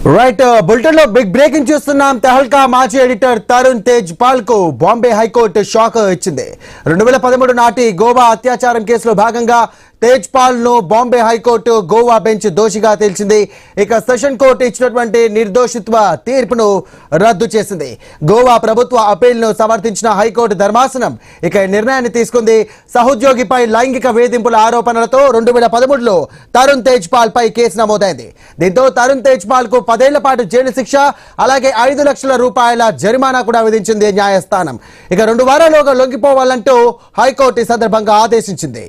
Right bulletin లో big breaking చూస్తున్నాం. తెహల్కా మాజీ ఎడిటర్ తరుణ్ తేజ్ పాల్ కు బాంబే హైకోర్టు షాక్ ఇచ్చింది. 2013 నాటి గోవా అత్యాచారం కేసులో భాగంగా తేజ్ పాల్ ను బాంబే హైకోర్టు గోవా బెంచ్ దోషిగా తేల్చింది. ఇక సెషన్ కోర్టు ఇచ్చినటువంటి నిర్దోషిత్వ తీర్పును రద్దు చేసింది. గోవా ప్రభుత్వ అపీల్ ను సమర్థించిన హైకోర్టు ధర్మాసనం ఇక నిర్ణయాన్ని తీసుకుంది. సహోద్యోగిపై లైంగిక వేధింపుల ఆరోపణలతో 2013లో తరుణ్ తేజ్ పాల్ పై కేసు నమోదైంది. దీంతో తరుణ్ తేజ్ పాల్ కు 10 ఏళ్ల పాటు జైలు శిక్ష, అలాగే 5 లక్షల రూపాయల జరిమానా కూడా విధించింది న్యాయస్థానం. ఇక 2 వారాల్లోగా లొంగిపోవాలంటూ హైకోర్టు ఈ సందర్భంగా ఆదేశించింది.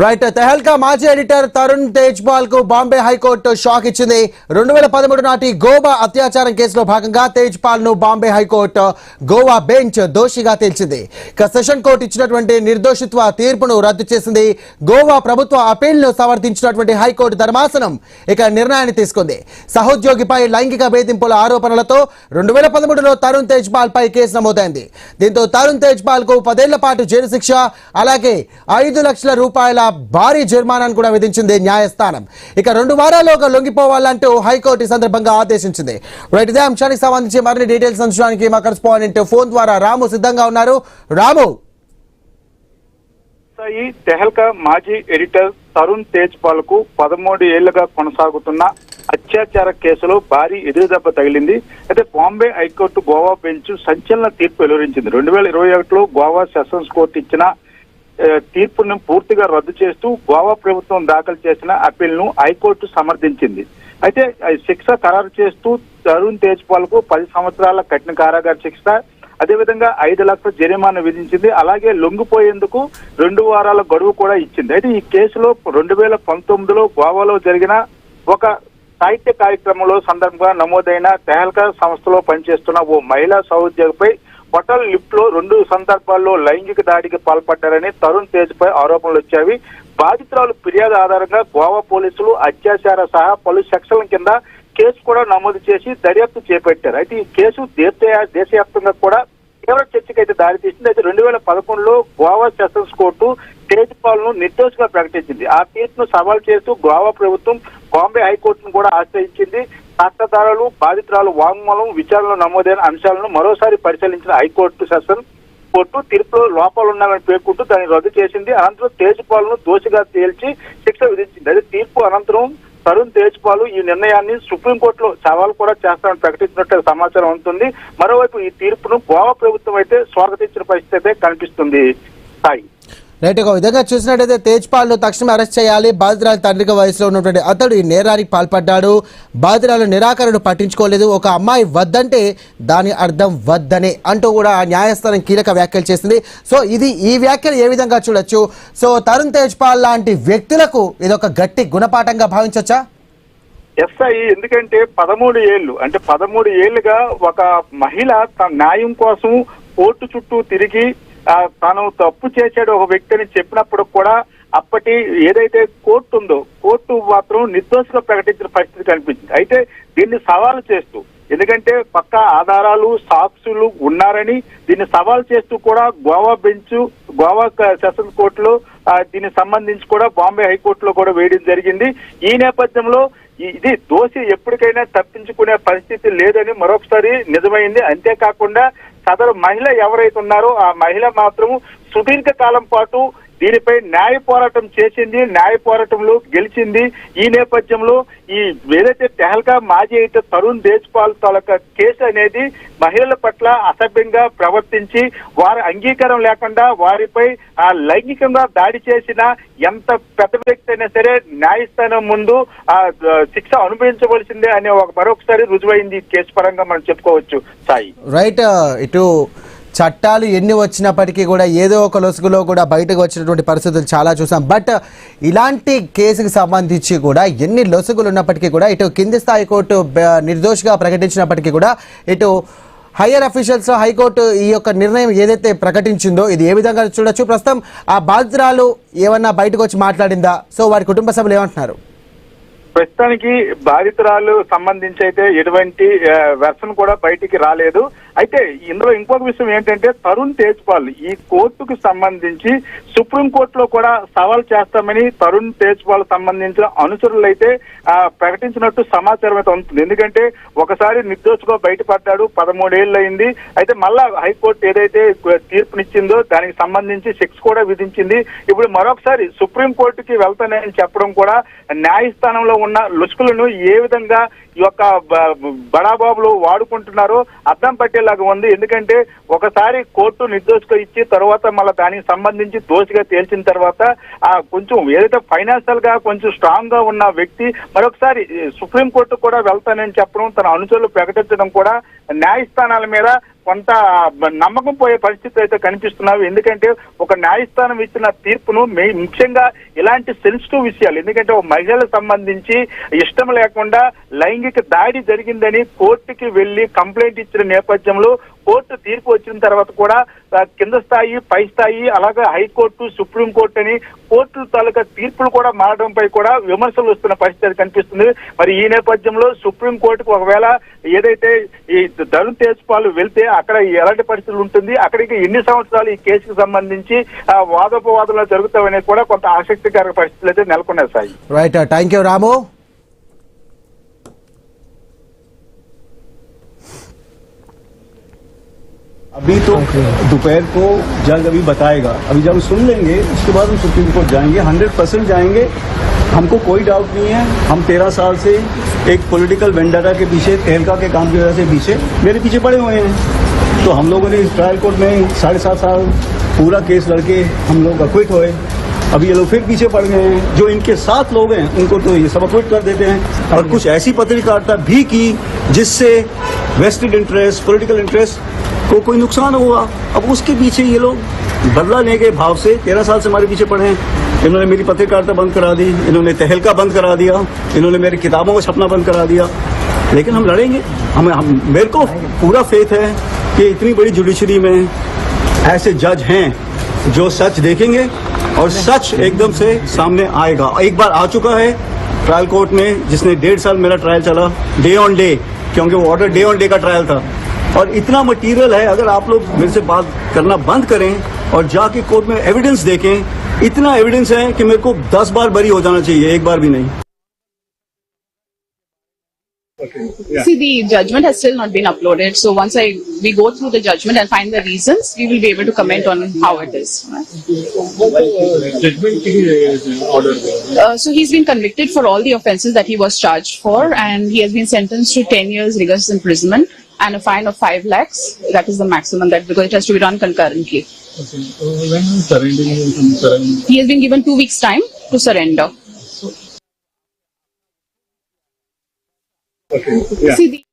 రైట్ తెహల్కా మాజీ ఎడిటర్ తరుణ్ తేజ్ పాల్ కు బాంబే హైకోర్టు షాక్ ఇచ్చింది. 2013 నాటి గోవా అత్యాచారం కేసులో భాగంగా తేజ్ పాల్ ను బాంబే హైకోర్టు గోవా బెంచ్ దోషిగా తేల్చింది. ఇక సెషన్ కోర్టు ఇచ్చినటువంటి నిర్దోషిత్వ తీర్పును రద్దు చేసింది. గోవా ప్రభుత్వ అపీల్ ను సమర్థించినటువంటి హైకోర్టు ధర్మాసనం ఇక నిర్ణయాన్ని తీసుకుంది. సహోద్యోగిపై లైంగిక వేధింపుల ఆరోపణలతో 2013లో తరుణ్ తేజ్ పాల్ పై కేసు నమోదైంది. దీంతో తరుణ్ తేజ్ పాల్ కు 10 ఏళ్ల పాటు జైలు శిక్ష, అలాగే 5 లక్షల రూపాయల భారీ జరిమానాను కూడా విధించింది న్యాయస్థానం. ఇక 2 వారాల్లోగా లొంగిపోవాలంటూ హైకోర్టు సందర్భంగా ఆదేశించింది. రైట్ ఇదే అంశానికి సంబంధించి మరిన్ని డీటెయిల్స్ అందించడానికి మా కరెస్పాండెంట్ ఫోన్ ద్వారా రాము సిద్ధంగా ఉన్నారు. రాము, తెహల్కా మాజీ ఎడిటర్ తరుణ్ తేజ్ పాల్ కు 13 ఏళ్లుగా కొనసాగుతున్న అత్యాచార కేసులో భారీ ఎదురుదెబ్బ తగిలింది. అయితే బాంబే హైకోర్టు గోవా బెంచ్ సంచలన తీర్పు వెలువరించింది. 2021లో గోవా సెషన్స్ కోర్టు ఇచ్చిన తీర్పును పూర్తిగా రద్దు చేస్తూ గోవా ప్రభుత్వం దాఖలు చేసిన అప్పీల్ ను హైకోర్టు సమర్థించింది. అయితే శిక్ష ఖరారు చేస్తూ తరుణ్ తేజ్ పాల్ కు 10 సంవత్సరాల కఠిన కారాగార శిక్ష, అదేవిధంగా 5 లక్షల జరిమానా విధించింది. అలాగే లొంగిపోయేందుకు 2 వారాల గడువు కూడా ఇచ్చింది. అయితే ఈ కేసులో 2019లో గోవాలో జరిగిన ఒక సాహిత్య కార్యక్రమంలో సందర్భంగా నమోదైన తెహల్కా సంస్థలో పనిచేస్తున్న ఓ మహిళా సహోద్యోగిపై హోటల్ లిఫ్ట్ లో 2 సందర్భాల్లో లైంగిక దాడికి పాల్పడ్డారని తరుణ్ తేజ్ పై ఆరోపణలు వచ్చాయి. బాధితురాలు ఫిర్యాదు ఆధారంగా గోవా పోలీసులు అత్యాచార సహా పలు సెక్షన్ల కింద కేసు కూడా నమోదు చేసి దర్యాప్తు చేపట్టారు. అయితే ఈ కేసు దేశవ్యాప్తంగా కూడా తీవ్ర చర్చకు అయితే దారితీసింది. అయితే 2011లో గోవా సెషన్స్ కోర్టు తేజ్ పాల్ ను నిర్దోషిగా ప్రకటించింది. ఆ తీర్పును సవాల్ చేస్తూ గోవా ప్రభుత్వం బాంబే హైకోర్టును కూడా ఆశ్రయించింది. సాక్ష్యాధారాలు, బాధితురాలు వాంగ్మూలం, విచారణలో నమోదైన అంశాలను మరోసారి పరిశీలించిన హైకోర్టు సెషన్ కోర్టు తీర్పులో లోపాలున్నాయని పేర్కొంటూ దాన్ని రద్దు చేసింది. అనంతరం తేజ్ పాల్ ను దోషిగా తేల్చి శిక్ష విధించింది. అదే తీర్పు అనంతరం తరుణ్ తేజ్ పాల్ ఈ నిర్ణయాన్ని సుప్రీంకోర్టులో సవాల్ కూడా చేస్తామని ప్రకటించినట్టు సమాచారం ఉంటుంది. మరోవైపు ఈ తీర్పును గోవా ప్రభుత్వం అయితే స్వాగతించిన పరిస్థితి అయితే కనిపిస్తుంది. సాయి రైట్ ఒక విధంగా చూసినట్టయితే తేజ్ పాల్ ను తక్షణమే అరెస్ట్ చేయాలి. బాధితురాలు తండ్రిక వయసులో ఉన్నటువంటి అతడు ఈ నేరానికి పాల్పడ్డాడు. బాధితురాలు నిరాకరణ పట్టించుకోలేదు. ఒక అమ్మాయి వద్దంటే దాని అర్థం వద్దనే అంటూ కూడా న్యాయస్థానం కీలక వ్యాఖ్యలు చేసింది. సో ఈ వ్యాఖ్యలు ఏ విధంగా చూడొచ్చు? సో తరుణ్ తేజ్ పాల్ లాంటి వ్యక్తులకు ఇది ఒక గట్టి గుణపాఠంగా భావించవచ్చా? ఎస్ఐ ఎందుకంటే 13 ఏళ్లుగా ఒక మహిళ తన న్యాయం కోసం కోర్టు చుట్టూ తిరిగి తాను తప్పు చేశాడు ఒక వ్యక్తిని చెప్పినప్పుడు కూడా అప్పటి ఏదైతే కోర్టు ఉందో కోర్టు మాత్రం నిర్దోషిగా ప్రకటించిన పరిస్థితి కనిపించింది. అయితే దీన్ని సవాలు చేస్తూ, ఎందుకంటే పక్కా ఆధారాలు సాక్షులు ఉన్నారని దీన్ని సవాల్ చేస్తూ కూడా గోవా సెషన్స్ కోర్టులో దీనికి సంబంధించి కూడా బాంబే హైకోర్టులో కూడా వేయడం జరిగింది. ఈ నేపథ్యంలో ఇది దోషి ఎప్పటికైనా తప్పించుకునే పరిస్థితి లేదని మరొకసారి నిజమైంది. అంతేకాకుండా సదరు మహిళ ఎవరైతే ఉన్నారో ఆ మహిళ మాత్రం సుదీర్ఘ కాలం పాటు దీనిపై న్యాయ పోరాటం చేసింది, న్యాయ పోరాటంలో గెలిచింది. ఈ నేపథ్యంలో ఈ ఏదైతే తెహల్కా మాజీ అయితే తరుణ్ తేజ్ పాల్ తాలూకా కేసు అనేది మహిళల పట్ల అసభ్యంగా ప్రవర్తించి వారి అంగీకారం లేకుండా వారిపై లైంగికంగా దాడి చేసిన ఎంత పెద్ద వ్యక్తి అయినా సరే న్యాయస్థానం ముందు శిక్ష అనుభవించవలసిందే అనే మరొకసారి రుజువైంది కేసు పరంగా మనం చెప్పుకోవచ్చు. సాయి రైట్ ఇటు చట్టాలు ఎన్ని వచ్చినప్పటికీ కూడా ఏదో ఒక లొసుగులో కూడా బయటకు వచ్చినటువంటి పరిస్థితులు చాలా చూసాం. బట్ ఇలాంటి కేసుకు సంబంధించి కూడా ఎన్ని లొసుగులు ఉన్నప్పటికీ కూడా ఇటు కింది స్థాయి కోర్టు నిర్దోషిగా ప్రకటించినప్పటికీ కూడా ఇటు హయ్యర్ అఫీషియల్స్ హైకోర్టు ఈ యొక్క నిర్ణయం ఏదైతే ప్రకటించిందో ఇది ఏ విధంగా చూడొచ్చు? ప్రస్తుతం ఆ బాధితురాలు ఏమన్నా బయటకు వచ్చి మాట్లాడిందా? సో వారి కుటుంబ సభ్యులు ఏమంటున్నారు? ప్రస్తుతానికి బాధితురాలు సంబంధించి అయితే ఎటువంటి వెర్షన్ కూడా బయటికి రాలేదు. అయితే ఇందులో ఇంకొక విషయం ఏంటంటే తరుణ్ తేజ్పాల్ ఈ కోర్టుకు సంబంధించి సుప్రీంకోర్టులో కూడా సవాల్ చేస్తామని తరుణ్ తేజ్పాల్ సంబంధించిన అనుచరులు అయితే ప్రకటించినట్టు సమాచారం అయితే ఉంటుంది. ఎందుకంటే ఒకసారి నిర్దోషిగా బయటపడ్డాడు, 13 ఏళ్ళు అయింది. అయితే మళ్ళా హైకోర్టు ఏదైతే తీర్పునిచ్చిందో దానికి సంబంధించి శిక్ష కూడా విధించింది. ఇప్పుడు మరొకసారి సుప్రీంకోర్టుకి వెళ్తానని చెప్పడం కూడా న్యాయస్థానంలో ఉన్న లుసుకులను ఏ విధంగా ఈ యొక్క బడాబాబులు వాడుకుంటున్నారో అర్థం పట్టేలాగా ఉంది. ఎందుకంటే ఒకసారి కోర్టు నిర్దోషిగా ఇచ్చి తర్వాత మళ్ళీ దానికి సంబంధించి దోషిగా తేల్చిన తర్వాత కొంచెం ఏదైతే ఫైనాన్షియల్ గా కొంచెం స్ట్రాంగ్ గా ఉన్న వ్యక్తి మరొకసారి సుప్రీంకోర్టు కూడా వెళ్తానని చెప్పడం, తన అనుచరులు ప్రకటించడం కూడా న్యాయస్థానాల మీద కొంత నమ్మకం పోయే పరిస్థితి అయితే కనిపిస్తున్నాయి. ఎందుకంటే ఒక న్యాయస్థానం ఇచ్చిన తీర్పును ముఖ్యంగా ఇలాంటి సెన్సిటివ్ విషయాలు, ఎందుకంటే ఒక మహిళలకు సంబంధించి ఇష్టం లేకుండా లైంగిక దాడి జరిగిందని కోర్టుకి వెళ్లి కంప్లైంట్ ఇచ్చిన నేపథ్యంలో కోర్టు తీర్పు వచ్చిన తర్వాత కూడా కింద స్థాయి, పై స్థాయి, అలాగే హైకోర్టు, సుప్రీంకోర్టు అని కోర్టు తాలూకా తీర్పులు కూడా మారడంపై కూడా విమర్శలు వస్తున్న పరిస్థితి కనిపిస్తుంది. మరి ఈ నేపథ్యంలో సుప్రీంకోర్టుకు ఒకవేళ ఏదైతే ఈ తరుణ్ తేజ్పాల్ వెళ్తే అక్కడ ఎలాంటి పరిస్థితులు ఉంటుంది, అక్కడికి ఎన్ని సంవత్సరాలు ఈ కేసుకు సంబంధించి వాదోపవాదాలు జరుగుతాయనేది కూడా కొంత ఆసక్తికర పరిస్థితులు అయితే నెలకొన్నాయి. సాయి రైట్, థ్యాంక్ యూ రాము. अभी तो दोपहर को जज अभी बताएगा, अभी जब सुन लेंगे उसके बाद हम सुप्रीम कोर्ट जाएंगे, 100% जाएंगे, हमको कोई डाउट नहीं है. हम 13 साल से एक पॉलिटिकल वेंडारा के पीछे, तहलका के काम की वजह से पीछे मेरे पीछे पड़े हुए हैं. तो हम लोगों ने इस ट्रायल कोर्ट में 7.5 साल पूरा केस लड़के हम लोग अक्विट हुए. अभी ये लोग फिर पीछे पड़ गए हैं. जो इनके साथ लोग हैं उनको तो ये सब अक्विट कर देते हैं. और कुछ ऐसी पत्रकारिता भी की जिससे वेस्टेड इंटरेस्ट, पॉलिटिकल इंटरेस्ट को कोई नुकसान हुआ. अब उसके पीछे ये लोग बदला लेने के भाव से 13 साल से हमारे पीछे पड़े हैं. इन्होंने मेरी पत्रकारिता बंद करा दी, इन्होंने तहलका बंद करा दिया, इन्होंने मेरी किताबों को छपना बंद करा दिया. लेकिन हम लड़ेंगे. मेरे को पूरा फेथ है कि इतनी बड़ी जुडिशरी में ऐसे जज हैं जो सच देखेंगे और सच एकदम से सामने आएगा. एक बार आ चुका है ट्रायल कोर्ट में, जिसने 1.5 साल मेरा ट्रायल चला, डे ऑन डे, क्योंकि वो ऑर्डर डे ऑन डे का ट्रायल था. और इतना मटेरियल है, अगर आप लोग मेरे से बात करना बंद करें और जाके कोर्ट में एविडेंस देखें, इतना एविडेंस है कि मेरे को 10 बार बरी हो जाना चाहिए, एक बार भी नहीं. See, the judgment has still not been uploaded. So once we go through the judgment and find the reasons, we will be able to comment on how it is. So he's been convicted for all the offences that he was charged for, and he has been sentenced to 10 years rigorous imprisonment and a fine of 5 lakhs. That is the maximum, that because it has to be done concurrently. Okay. When is surrendering? He has been given 2 weeks' time to surrender. Okay. Yeah. See,